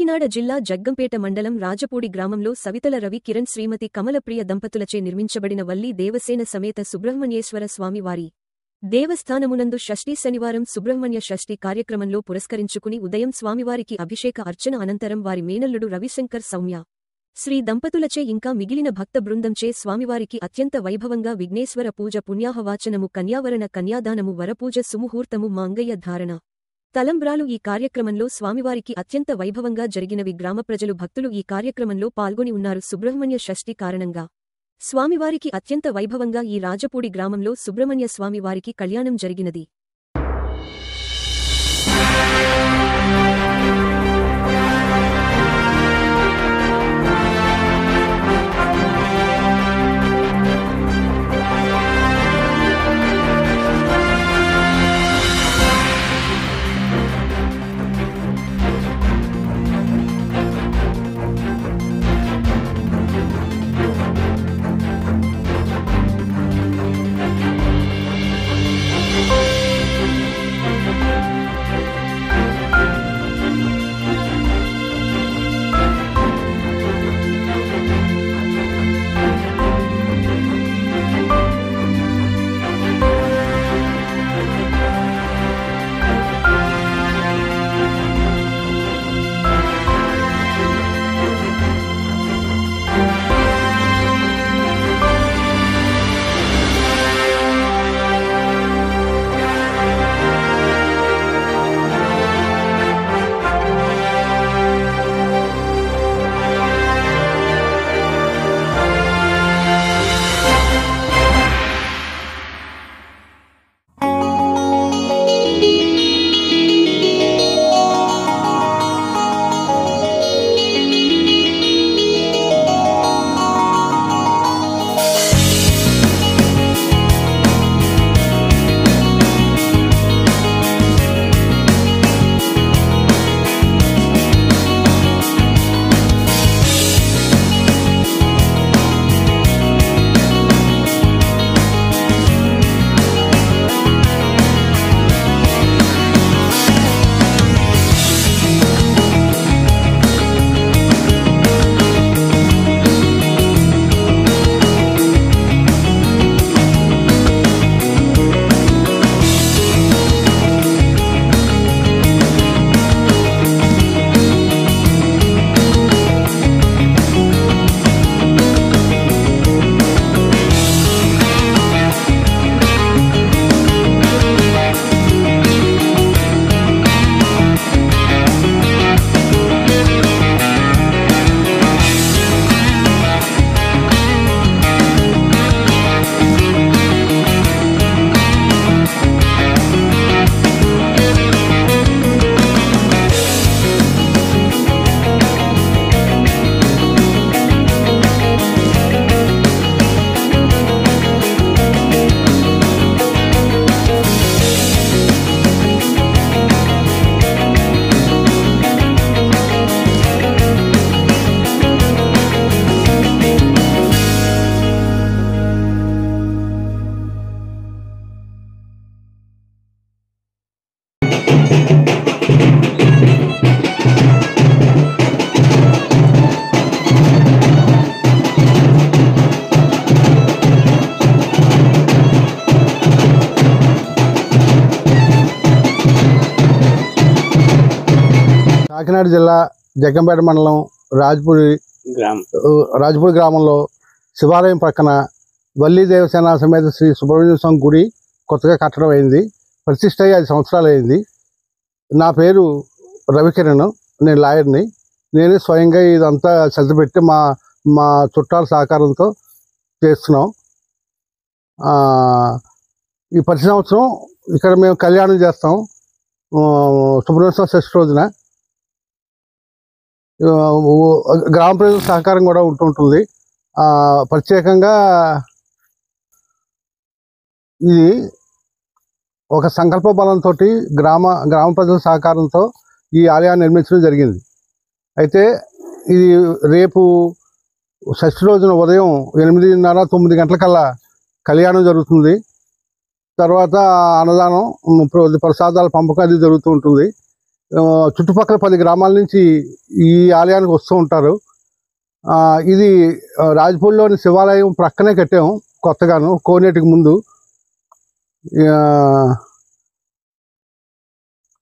కాకినాడ జిల్లా జగ్గంపేట మండలం రాజపూడి గ్రామంలో సవితల రవి కిరణ్ శ్రీమతి కమలప్రియ దంపతులచే నిర్మించబడిన వల్లి దేవసేన సమేత సుబ్రహ్మణ్యేశ్వర స్వామివారి దేవస్థానమునందు షష్ఠీ శనివారం సుబ్రహ్మణ్య షష్ఠీ కార్యక్రమంలో పురస్కరించుకుని ఉదయం స్వామివారికి అభిషేక అర్చన అనంతరం వారి మేనల్లుడు రవిశంకర్ సౌమ్య శ్రీ దంపతులచే ఇంకా మిగిలిన భక్త బృందంచే స్వామివారికి అత్యంత వైభవంగా విఘ్నేశ్వర పూజ పుణ్యాహవాచనము కన్యావరణ కన్యాదానము వరపూజ సుముహూర్తము మాంగయ్య ధారణ తలంబ్రాలు ఈ కార్యక్రమంలో స్వామివారికి అత్యంత వైభవంగా జరిగినవి. గ్రామ ప్రజలు భక్తులు ఈ కార్యక్రమంలో పాల్గొని ఉన్నారు. సుబ్రహ్మణ్య షష్ఠి కారణంగా స్వామివారికి అత్యంత వైభవంగా ఈ రాజపూడి గ్రామంలో సుబ్రహ్మణ్య స్వామివారికి కళ్యాణం జరిగినది. కాకినాడ జిల్లా జగ్గంపేట మండలం రాజపూడి గ్రామంలో శివాలయం పక్కన వల్లి దేవసేన సమేత శ్రీ సుబ్రహ్మణ్య స్వామి గుడి కొత్తగా కట్టడం అయింది. ప్రతిష్ట అయ్యి 5 సంవత్సరాలు అయింది. నా పేరు రవికిరణ్, నేను లాయర్ని. నేను స్వయంగా ఇదంతా శ్రద్ధ పెట్టి మా చుట్టాల సహకారంతో చేస్తున్నాం. ఈ ప్రతి సంవత్సరం ఇక్కడ మేము కళ్యాణం చేస్తాం. సుబ్రహ్మణ్య స్వామి షష్ఠి రోజున గ్రామ ప్రజల సహకారం కూడా ఉంటుంటుంది. ప్రత్యేకంగా ఇది ఒక సంకల్ప బలంతో గ్రామ ప్రజల సహకారంతో ఈ ఆలయాన్ని నిర్మించడం జరిగింది. అయితే ఇది రేపు షష్ఠి రోజున ఉదయం 8:30-9 గంటలకల్లా కళ్యాణం జరుగుతుంది. తర్వాత అన్నదానం, ప్రసాదాల పంపకం అది జరుగుతూ ఉంటుంది. చుట్టుపక్కల 10 గ్రామాల నుంచి ఈ ఆలయానికి వస్తూ ఉంటారు. ఇది రాజపూడిలోని శివాలయం ప్రక్కనే కట్టాము కొత్తగాను, కోనేటికి ముందు.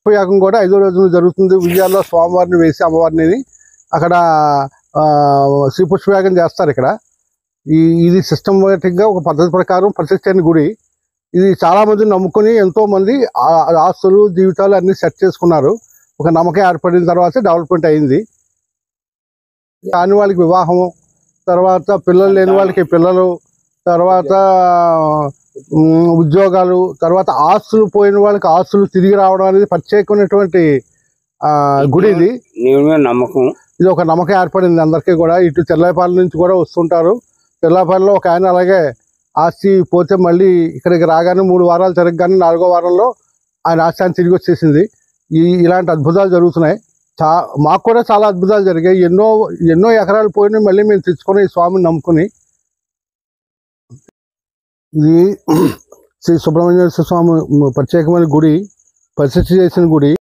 యాగం కూడా 5వ రోజున జరుగుతుంది. ఉయ్యాల్లో స్వామివారిని వేసి అమ్మవారిని అక్కడ శ్రీపుష్పయాగం చేస్తారు. ఇక్కడ ఇది సిస్టమేటిక్గా ఒక పద్ధతి ప్రకారం ప్రతిష్ఠ అయిన గుడి. ఇది చాలా మంది నమ్ముకొని ఎంతో మంది ఆస్తులు జీవితాలు అన్ని సెట్ చేసుకున్నారు. ఒక నమ్మకం ఏర్పడిన తర్వాత డెవలప్మెంట్ అయింది. కాని వాళ్ళకి వివాహము, తర్వాత పిల్లలు లేని వాళ్ళకి పిల్లలు, తర్వాత ఉద్యోగాలు, తర్వాత ఆస్తులు పోయిన వాళ్ళకి ఆస్తులు తిరిగి రావడం అనేది ప్రత్యేకమైనటువంటి గుడి. ఇది నమ్మకం. ఇది ఒక నమ్మకం ఏర్పడింది అందరికీ కూడా. ఇటు తెల్లపాలెం నుంచి కూడా వస్తుంటారు. తెల్లపాలెంలో ఒక ఆయన అలాగే ఆస్తి పోతే మళ్ళీ ఇక్కడికి రాగానే 3 వారాలు తిరగగానే 4వ వారంలో ఆయన ఆస్తి తిరిగి వచ్చేసింది. ఇలాంటి అద్భుతాలు జరుగుతున్నాయి. మాకు కూడా చాలా అద్భుతాలు జరిగాయి. ఎన్నో ఎకరాలు పోయినాయి, మళ్ళీ మేము తెచ్చుకొని ఈ స్వామిని నమ్ముకుని. ఇది శ్రీ సుబ్రహ్మణ్యేశ్వర స్వామి ప్రత్యేకమైన గుడి, ప్రతిష్ఠ చేసిన గుడి.